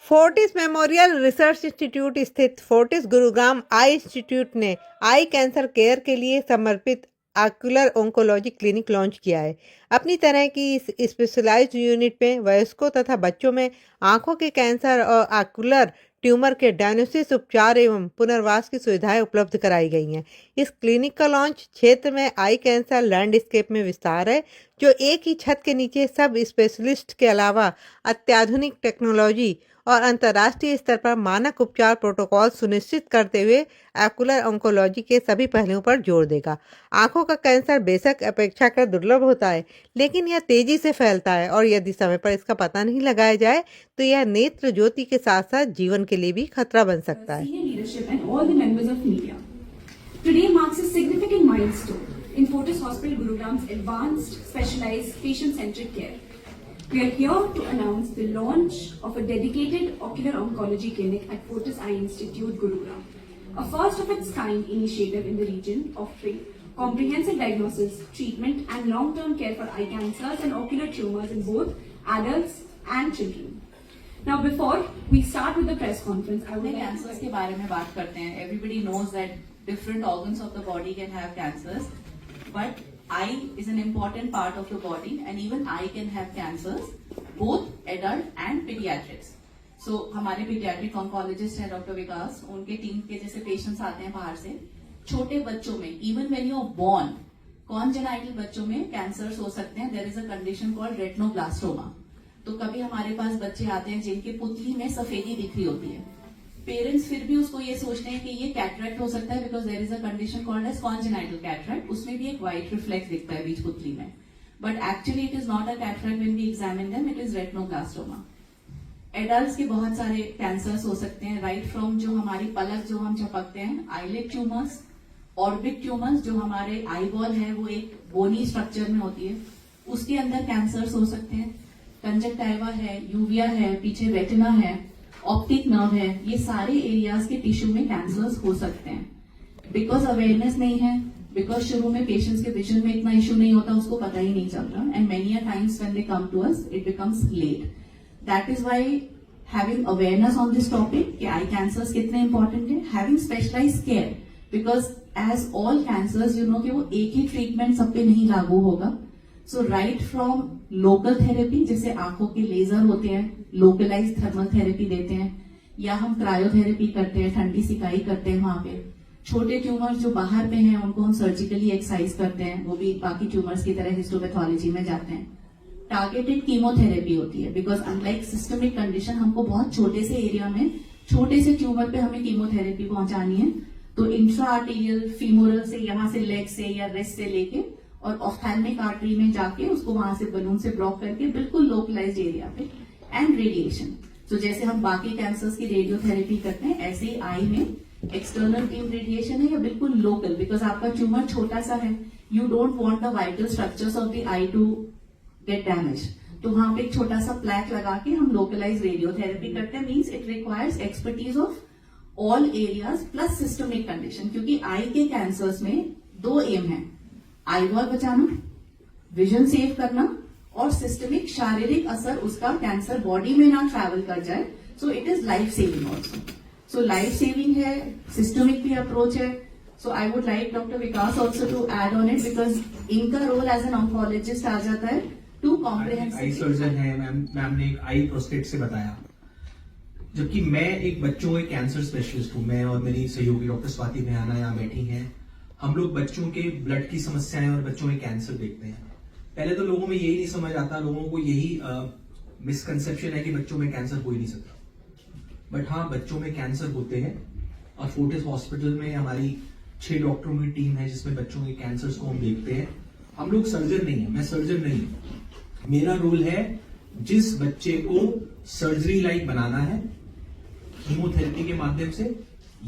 Fortis memorial research institute स्थित Fortis Gurugram आई institute ने आई cancer care के लिए समर्पित आक्यूलर ओंकोलॉजी क्लिनिक लॉन्च किया है। अपनी तरह की इस स्पेशलाइज्ड यूनिट में वयस्कों तथा बच्चों में आंखों के कैंसर और आक्यूलर ट्यूमर के डायग्नोसिस, उपचार एवं पुनर्वास की सुविधाएं उपलब्ध कराई गई हैं। इस क्लिनिक का लॉन्च क्षेत्र में आई कैंसर लैंडस्केप में विस्तार है, जो एक ही छत के नीचे सब स्पेशलिस्ट के अलावा अत्याधुनिक टेक्नोलॉजी और अंतर्राष्ट्रीय स्तर पर मानक उपचार प्रोटोकॉल सुनिश्चित करते हुए एक्यूलर ऑन्कोलॉजी के सभी पहलुओं पर जोर देगा। आंखों का कैंसर बेशक अपेक्षाकृत दुर्लभ होता है, लेकिन यह तेजी से फैलता है और यदि समय पर इसका पता नहीं लगाया जाए तो यह नेत्र ज्योति के साथ साथ जीवन के लिए भी खतरा बन सकता है। Today marks a significant milestone in Fortis Hospital Gurugram's advanced, specialized, patient-centric care. We are here to announce the launch of a dedicated ocular oncology clinic at Fortis Eye Institute, Gurugram, a first of its kind initiative in the region offering comprehensive diagnosis, treatment and long-term care for eye cancers and ocular tumors in both adults and children. Now before we start with the press conference, I would like cancers के बारे में बात करते हैं. Everybody knows that different organs of the body can have cancers, but eye is an important part of the body and even eye can have cancers, both adult and pediatrics. So हमारे pediatric oncologist है doctor विकास, उनके team के जैसे patients आते हैं बाहर से. छोटे बच्चों में even when you are born, congenital बच्चों में cancers हो सकते हैं. There is a condition called retinoblastoma. तो कभी हमारे पास बच्चे आते हैं जिनके पुतली में सफेदी दिख रही होती है. पेरेंट्स फिर भी उसको ये सोचते हैं कि ये कैटरेक्ट हो सकता है because there is a condition called as congenital cataract. उसमें भी एक व्हाइट रिफ्लेक्स दिखता है बीच पुतली में, but actually it is not a cataract when we examine them, it is retinoblastoma. Adults के बहुत सारे कैंसर्स हो सकते हैं, राइट फ्रॉम जो हमारी पलक जो हम झपकते हैं, आईलिड ट्यूमर्स, ऑर्बिट ट्यूमर्स जो हमारे आई बॉल है वो एक बोनी स्ट्रक्चर में होती है, उसके अंदर कैंसर्स हो सकते हैं. कंजक्टाइवा है, यूविया है, पीछे रेटिना है, ऑप्टिक नर्व है, ये सारे एरियाज के टिश्यू में कैंसर्स हो सकते हैं. बिकॉज अवेयरनेस नहीं है, बिकॉज शुरू में पेशेंट्स के विजन में इतना इश्यू नहीं होता, उसको पता ही नहीं चलता, and many a times when they come to us it becomes late. That is why having awareness on this topic कि आई कैंसर्स कितने इंपॉर्टेंट है, having specialized care, because as all cancers you know कि वो एक ही treatment सब पे नहीं लागू होगा. सो राइट फ्रॉम लोकल थेरेपी, जैसे आंखों के लेजर होते हैं, लोकलाइज थर्मल थेरेपी देते हैं, या हम क्रायोथेरेपी करते हैं, ठंडी सिकाई करते हैं वहां पे. छोटे ट्यूमर्स जो बाहर पे हैं उनको हम सर्जिकली एक्सरसाइज करते हैं, वो भी बाकी ट्यूमर्स की तरह हिस्टोपैथोलॉजी में जाते हैं. टारगेटेड कीमोथेरेपी होती है बिकॉज अनलाइक सिस्टमिक कंडीशन हमको बहुत छोटे से एरिया में छोटे से ट्यूमर पे हमें कीमोथेरेपी पहुंचानी है. तो इंट्रा आर्टीरियल फीमोरल से, यहाँ से लेग से या रेस्ट से लेके और ऑफ्थैल्मिक आर्टरी में जाके उसको वहां से बलून से ब्लॉक करके बिल्कुल लोकलाइज्ड एरिया पे. एंड रेडिएशन, तो जैसे हम बाकी कैंसर्स की रेडियोथेरेपी करते हैं ऐसे ही आई में एक्सटर्नल बीम रेडिएशन है या बिल्कुल लोकल, बिकॉज आपका ट्यूमर छोटा सा है, you don't want the vital structures of the eye to get damage. तो वहां पे एक छोटा सा प्लैक लगा के हम लोकलाइज रेडियोथेरेपी करते हैं. Means it requires expertise of all areas plus systemic condition, क्योंकि आई के कैंसर्स में दो एम है, आई बॉल बचाना, विजन सेव करना, और सिस्टमिक शारीरिक असर उसका कैंसर बॉडी में ना ट्रैवल कर जाए. So it is life saving also. So life saving है, सिस्टमिक भी अप्रोच है. So I would like doctor Vikas also to add on it, because इनका रोल एज एन ऑन्कोलॉजिस्ट आ जाता है टू कॉम्प्रिहेंसिव. आई सर्जन है, मैम ने एक आई प्रोस्टेट से बताया, जबकि मैं एक बच्चों के कैंसर स्पेशलिस्ट हूं. मैं और मेरी सहयोगी डॉक्टर स्वाति मेहाना यहाँ बैठी हैं. हम लोग बच्चों के ब्लड की समस्याएं और बच्चों के कैंसर देखते हैं. पहले तो लोगों में यही नहीं समझ आता, लोगों को यही मिसकंसेप्शन है कि बच्चों में कैंसर हो ही नहीं सकता. बट हाँ, बच्चों में कैंसर होते हैं और फोर्टिस हॉस्पिटल में हमारी 6 डॉक्टरों की टीम है जिसमें बच्चों के कैंसर्स को हम देखते हैं. हम लोग सर्जन नहीं है, मैं सर्जन नहीं हूं. मेरा रोल है जिस बच्चे को सर्जरी लाइक बनाना है कीमोथेरेपी के माध्यम से,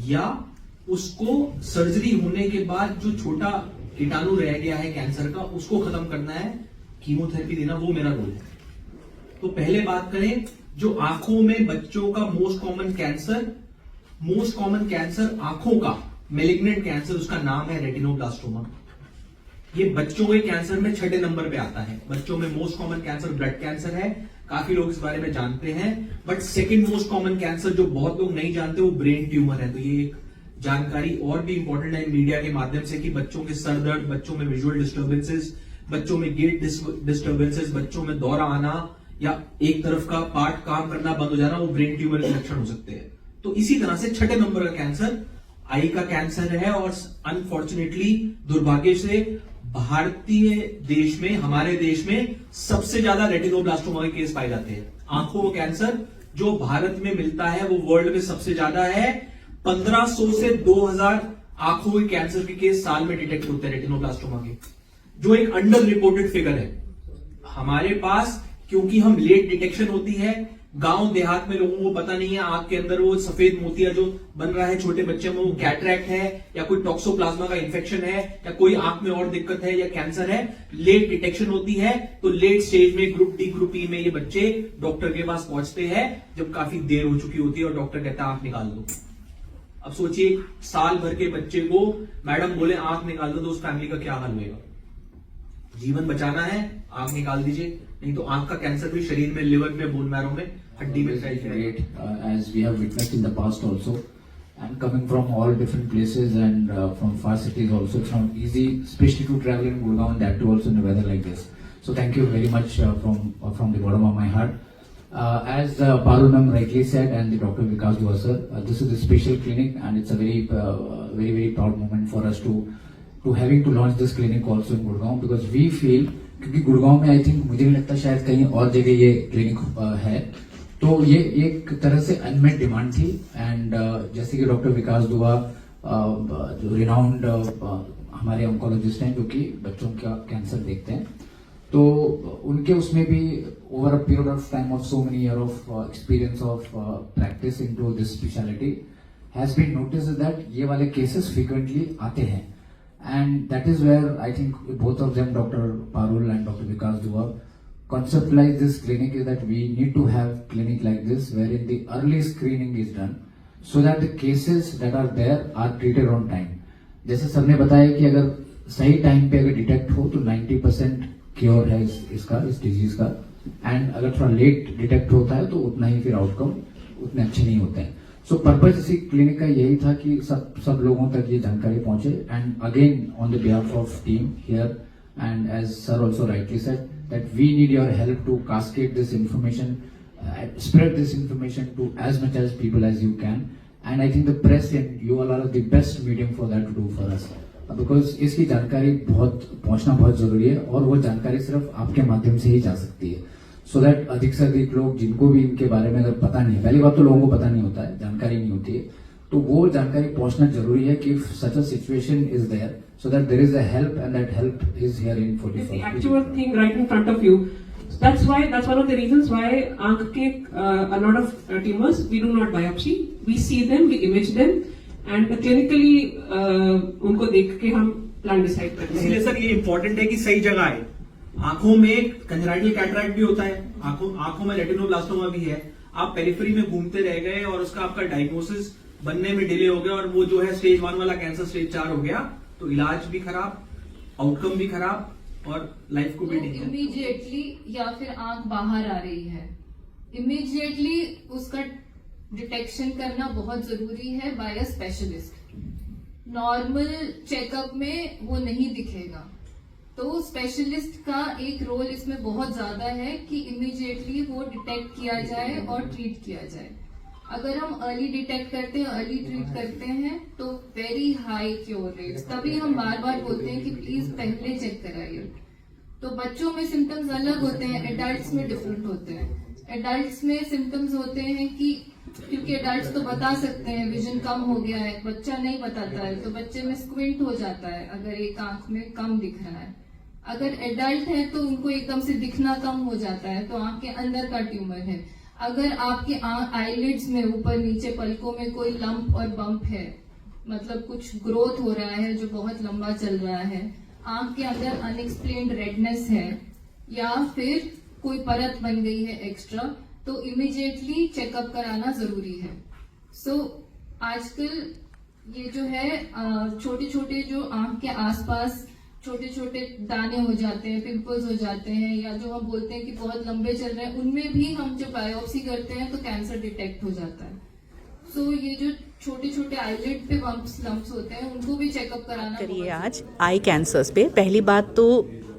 या उसको सर्जरी होने के बाद जो छोटा कीटाणु रह गया है कैंसर का उसको खत्म करना है, कीमोथेरेपी देना, वो मेरा रोल है. तो पहले बात करें जो आंखों में बच्चों का मोस्ट कॉमन कैंसर आंखों का मेलिग्नेंट कैंसर, उसका नाम है रेटिनोब्लास्टोमा. ये बच्चों के कैंसर में 6ठे नंबर पे आता है. बच्चों में most common cancer blood cancer है, काफी लोग इस बारे में जानते हैं, but second most common cancer जो बहुत लोग नहीं जानते वो ब्रेन ट्यूमर है। तो ये एक जानकारी और भी इंपॉर्टेंट है मीडिया के माध्यम से कि बच्चों के सर दर्द, बच्चों में विजुअल डिस्टर्बेंसेस, बच्चों में गेट डिस्टर्बेंसेस, बच्चों में दौरा आना या एक तरफ का पार्ट काम करना बंद हो जाना, वो ब्रेन ट्यूमर के लक्षण हो सकते हैं। तो इसी तरह से छठे नंबर का कैंसर आई का कैंसर है, और अनफॉर्चुनेटली दुर्भाग्य से भारतीय देश में, हमारे देश में सबसे ज्यादा रेटिनोब्लास्टोमा के केस पाए जाते हैं। आंखों का कैंसर जो भारत में मिलता है वो वर्ल्ड में सबसे ज्यादा है। 1500 से 2000 आंखों के कैंसर के केस साल में डिटेक्ट होते हैं रेटिनोब्लास्टोमा के, जो एक अंडर रिपोर्टेड फिगर है हमारे पास, क्योंकि हम लेट डिटेक्शन होती है। गांव देहात में लोगों को पता नहीं है आंख के अंदर वो सफेद मोतिया जो बन रहा है छोटे बच्चे में, वो कैटरैक्ट है या कोई टॉक्सोप्लाज्मा का इन्फेक्शन है या कोई आंख में और दिक्कत है या कैंसर है। लेट डिटेक्शन होती है तो लेट स्टेज में ग्रुप डी ग्रुप ई में ये बच्चे डॉक्टर के पास पहुंचते हैं जब काफी देर हो चुकी होती है और डॉक्टर कहता है आंख निकाल दो। अब सोचिए साल भर के बच्चे को मैडम बोले आंख निकाल दो तो उस फैमिली का क्या हाल होगा। जीवन बचाना है, आंख निकाल दीजिए, नहीं तो आंख का कैंसर भी शरीर में, लिवर में, बोन मैरो में, हड्डी में फैल great, as we have witnessed in the past also, and coming from all different places and from far cities also, it's not easy, especially to travel in Gurgaon, and that too also in a weather like this. So thank you very much from the bottom of my heart. As Parul ma'am rightly said, and the Dr. Vikas Dua sir, this is a special clinic, and it's a very proud moment for us to having to launch this clinic also in Gurgaon, because we feel क्योंकि गुड़गांव में I think मुझे नहीं लगता शायद कहीं और जगह ये क्लिनिक है, तो ये एक तरह से अनमेट डिमांड थी। एंड जैसे कि डॉक्टर विकास दुआ जो रिनाउंड हमारे ऑन्कोलॉजिस्ट हैं जो कि बच्चों का कैंसर देखते हैं, तो उनके उसमें भी over a period of time of so many year of experience of practice into this speciality has been noticed that ये वाले केसेस फ्रीक्वेंटली आते हैं। And that is where I think both of them, Dr. Parul and Dr. Vikas Dua, conceptualize this clinic is that we need to have clinic like this wherein the early screening is done so that the cases that are there are treated on time. जैसे sir ने बताया कि अगर सही time पे अगर detect हो तो 90% क्योर है इस डिजीज का, एंड अगर थोड़ा लेट डिटेक्ट होता है तो उतना ही फिर आउटकम उतने अच्छे नहीं होते हैं। सो पर्पज इसी क्लिनिक का यही था कि सब लोगों तक ये जानकारी पहुंचे, and again on the behalf of team here and as sir also rightly said that we need your help to cascade this information, spread this information to as much as people as you can, and I think the press and you all are the best medium for that to do for us, because इसकी जानकारी पहुंचना बहुत जरूरी है, और वो जानकारी सिर्फ आपके माध्यम से ही जा सकती है, so that अधिक से अधिक लोग जिनको भी इनके बारे में अगर पता नहीं है, पहली बात तो लोगों को पता नहीं होता है, जानकारी नहीं होती है, तो वो जानकारी पहुंचना जरूरी है कि such a situation is there, so that there is a help, and that help is here in 44. It's the actual thing right in front of you. That's one of the reasons why आंख के a lot of tumors we do not biopsy. We see them, we image them, and clinically उनको देख के हम plan decide करते हैं। इसलिए sir ये इम्पोर्टेंट है कि सही जगह है। आंखों में कंजराइटल कैटरैक्ट भी होता है, आंखों में रेटिनोब्लास्टोमा भी है। आप पेरिफेरी में घूमते रह गए और उसका आपका डायग्नोसिस बनने में डिले हो गया, और वो जो है स्टेज 1 वाला कैंसर स्टेज 4 हो गया, तो इलाज भी खराब, आउटकम भी खराब, और लाइफ को भी नहीं। इमीडिएटली या फिर आंख बाहर आ रही है, इमीडिएटली उसका डिटेक्शन करना बहुत जरूरी है by a specialist. Normal checkup में वो नहीं दिखेगा, तो स्पेशलिस्ट का एक रोल इसमें बहुत ज्यादा है कि इमीडिएटली वो डिटेक्ट किया जाए और ट्रीट किया जाए। अगर हम अर्ली डिटेक्ट करते हैं, अर्ली ट्रीट करते हैं, तो वेरी हाई क्योर रेट्स। तभी हम बार बार बोलते हैं कि प्लीज पहले चेक कराइए। तो बच्चों में सिम्टम्स अलग होते हैं, एडल्ट्स में डिफरेंट होते हैं। एडल्ट्स में सिम्टम्स होते हैं कि क्योंकि एडल्ट्स तो बता सकते हैं विजन कम हो गया है, बच्चा नहीं बताता है, तो बच्चे में स्क्विंट हो जाता है अगर एक आंख में कम दिख रहा है। अगर एडल्ट है तो उनको एकदम से दिखना कम हो जाता है, तो आंख के अंदर का ट्यूमर है। अगर आपके आईलिड्स में ऊपर नीचे पलकों में कोई लंप और बम्प है, मतलब कुछ ग्रोथ हो रहा है जो बहुत लंबा चल रहा है, आंख के अंदर अनएक्सप्लेन्ड रेडनेस है, या फिर कोई परत बन गई है एक्स्ट्रा, तो इमीडिएटली चेकअप कराना जरूरी है। सो आजकल ये जो है छोटे छोटे जो आंख के आसपास छोटे छोटे दाने हो जाते हैं, पिंपल्स हो जाते हैं, या जो हम बोलते हैं कि बहुत लंबे चल रहे हैं, उनमें भी हम जब बायोप्सी करते हैं तो कैंसर डिटेक्ट हो जाता है। सो ये जो छोटे छोटे आईलिड पे लम्प्स होते हैं उनको भी चेकअप कराना करिए आज आई कैंसर्स पे। पहली बात तो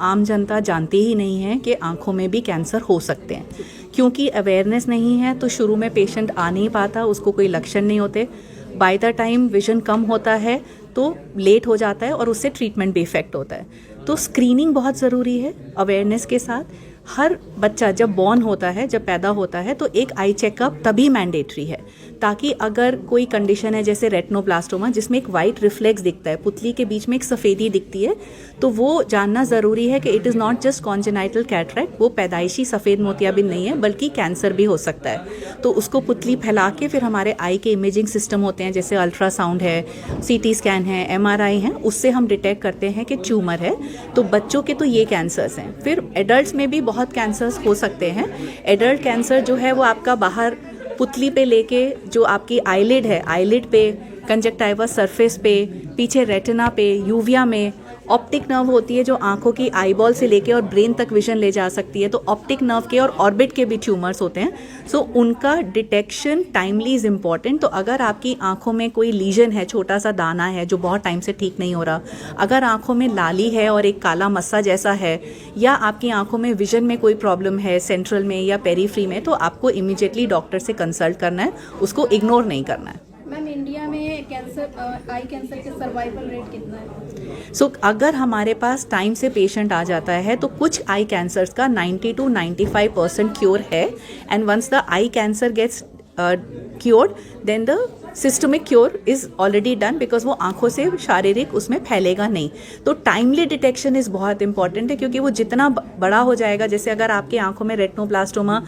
आम जनता जानती ही नहीं है कि आंखों में भी कैंसर हो सकते हैं, क्योंकि अवेयरनेस नहीं है तो शुरू में पेशेंट आ नहीं पाता, उसको कोई लक्षण नहीं होते। बाय द टाइम विजन कम होता है तो लेट हो जाता है और उससे ट्रीटमेंट भी इफेक्ट होता है। तो स्क्रीनिंग बहुत ज़रूरी है अवेयरनेस के साथ। हर बच्चा जब बॉर्न होता है, जब पैदा होता है, तो एक आई चेकअप तभी मैंडेटरी है, ताकि अगर कोई कंडीशन है जैसे रेटिनोब्लास्टोमा जिसमें एक वाइट रिफ्लेक्स दिखता है, पुतली के बीच में एक सफ़ेदी दिखती है, तो वो जानना ज़रूरी है कि it is not just congenital cataract, वो पैदाइशी सफ़ेद मोतियाबिंद नहीं है बल्कि कैंसर भी हो सकता है। तो उसको पुतली फैला के फिर हमारे आई के इमेजिंग सिस्टम होते हैं जैसे अल्ट्रासाउंड है, CT स्कैन है, MRI है, उससे हम डिटेक्ट करते हैं कि ट्यूमर है। तो बच्चों के तो ये कैंसर्स हैं। फिर एडल्ट्स में भी बहुत कैंसर्स हो सकते हैं। एडल्ट कैंसर जो है वो आपका बाहर पुतली पे लेके जो आपकी आईलिड है, आईलिड पे, कंजक्टाइवा सरफेस पे, पीछे रेटिना पे, यूविया में, ऑप्टिक नर्व होती है जो आंखों की आईबॉल से लेके और ब्रेन तक विजन ले जा सकती है। तो ऑप्टिक नर्व के और ऑर्बिट के भी ट्यूमर्स होते हैं। सो उनका डिटेक्शन टाइमली इज़ इम्पॉर्टेंट। तो अगर आपकी आंखों में कोई लीजन है, छोटा सा दाना है जो बहुत टाइम से ठीक नहीं हो रहा, अगर आंखों में लाली है और एक काला मस्सा जैसा है, या आपकी आंखों में विजन में कोई प्रॉब्लम है सेंट्रल में या पेरीफ्री में, तो आपको इमीडिएटली डॉक्टर से कंसल्ट करना है, उसको इग्नोर नहीं करना है। मैम इंडिया में कैंसर आई कैंसर के सर्वाइवल रेट कितना है? सो अगर हमारे पास टाइम से पेशेंट आ जाता है तो कुछ आई कैंसर्स का 90 to 95% क्योर है। And once the eye cancer gets cured then the systemic cure is already done, because वो आंखों से शारीरिक उसमें फैलेगा नहीं। तो टाइमली डिटेक्शन इज़ बहुत इंपॉर्टेंट है, क्योंकि वो जितना बड़ा हो जाएगा, जैसे अगर आपकी आंखों में रेटिनोब्लास्टोमा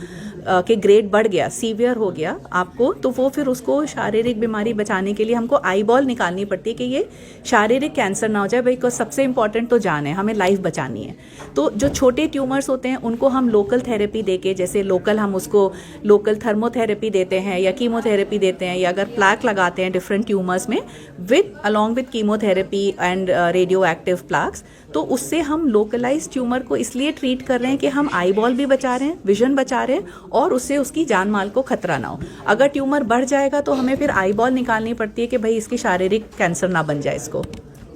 के ग्रेड बढ़ गया, सीवियर हो गया आपको, तो वो फिर उसको शारीरिक बीमारी बचाने के लिए हमको आई बॉल निकालनी पड़ती है कि ये शारीरिक कैंसर ना हो जाए, बिकॉज सबसे इंपॉर्टेंट तो जान है, हमें लाइफ बचानी है। तो जो छोटे ट्यूमर्स होते हैं उनको हम लोकल थेरेपी देके, जैसे लोकल हम उसको लोकल थर्मोथेरेपी देते हैं या कीमोथेरेपी देते हैं, या अगर प्लाक लगाते हैं डिफरेंट ट्यूमर्स में along with chemotherapy and radio active plaques, तो उससे हम लोकलाइज ट्यूमर को इसलिए ट्रीट कर रहे हैं कि हम आई बॉल भी बचा रहे हैं, विजन बचा रहे हैं, और उससे उसकी जान माल को खतरा ना हो। अगर ट्यूमर बढ़ जाएगा तो हमें फिर आई बॉल निकालनी पड़ती है कि भाई इसकी शारीरिक कैंसर ना बन जाए इसको।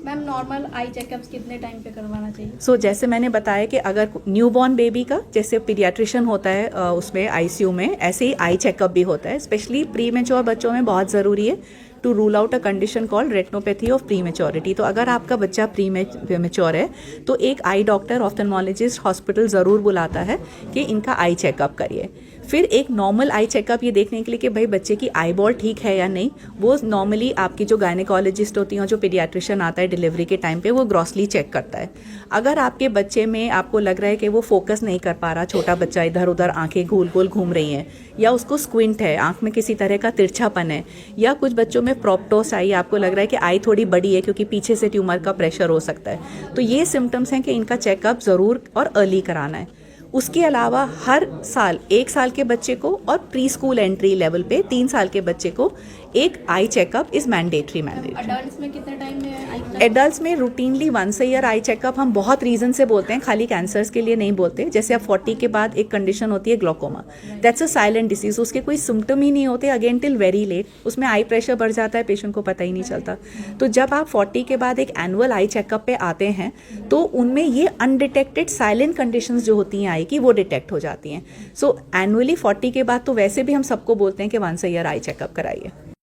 मैम नॉर्मल आई चेकअप्स कितने टाइम पे करवाना चाहिए? सो जैसे मैंने बताया कि अगर न्यूबॉर्न बेबी का जैसे पीडियाट्रिशियन होता है उसमें ICU में, ऐसे ही आई चेकअप भी होता है। स्पेशली प्री मेच्योर बच्चों में बहुत ज़रूरी है to rule out a condition called retinopathy of prematurity. तो अगर आपका बच्चा प्री मेच्योर है तो एक आई डॉक्टर, ऑफ्थेल्मोलॉजिस्ट हॉस्पिटल ज़रूर बुलाता है कि इनका आई चेकअप करिए। फिर एक नॉर्मल आई चेकअप ये देखने के लिए कि भाई बच्चे की आई बॉल ठीक है या नहीं, वो नॉर्मली आपकी जो गायनेकोलॉजिस्ट होती हैं, जो पीडियाट्रिशियन आता है डिलीवरी के टाइम पे, वो ग्रॉसली चेक करता है। अगर आपके बच्चे में आपको लग रहा है कि वो फोकस नहीं कर पा रहा, छोटा बच्चा इधर उधर आंखें गोल गोल घूम रही हैं, या उसको स्क्विंट है, आंख में किसी तरह का तिरछापन है, या कुछ बच्चों में प्रोप्टोस आई, आपको लग रहा है कि आई थोड़ी बड़ी है क्योंकि पीछे से ट्यूमर का प्रेशर हो सकता है, तो ये सिम्टम्स हैं कि इनका चेकअप ज़रूर और अर्ली कराना है। उसके अलावा हर साल 1 साल के बच्चे को और प्री स्कूल एंट्री लेवल पे 3 साल के बच्चे को एक eye checkup is mandatory. Adults में कितने टाइम में आई? एडल्ट्स में रूटीनली 1 ईयर आई चेकअप हम बहुत रीजन से बोलते हैं, खाली कैंसर्स के लिए नहीं बोलते। जैसे अब 40 के बाद एक कंडीशन होती है glaucoma, that's a silent disease, उसके कोई सिम्टम ही नहीं होते अगेन टिल वेरी लेट, उसमें आई प्रेशर बढ़ जाता है, पेशेंट को पता ही नहीं चलता। तो जब आप 40 के बाद एक एनुअल आई चेकअप पे आते हैं तो उनमें ये अनडिटेक्टेड साइलेंट कंडीशंस जो होती हैं आई की, वो डिटेक्ट हो जाती हैं। सो एनुअली 40 के बाद तो वैसे भी हम सबको बोलते हैं कि 1 ईयर आई चेकअप कराइए।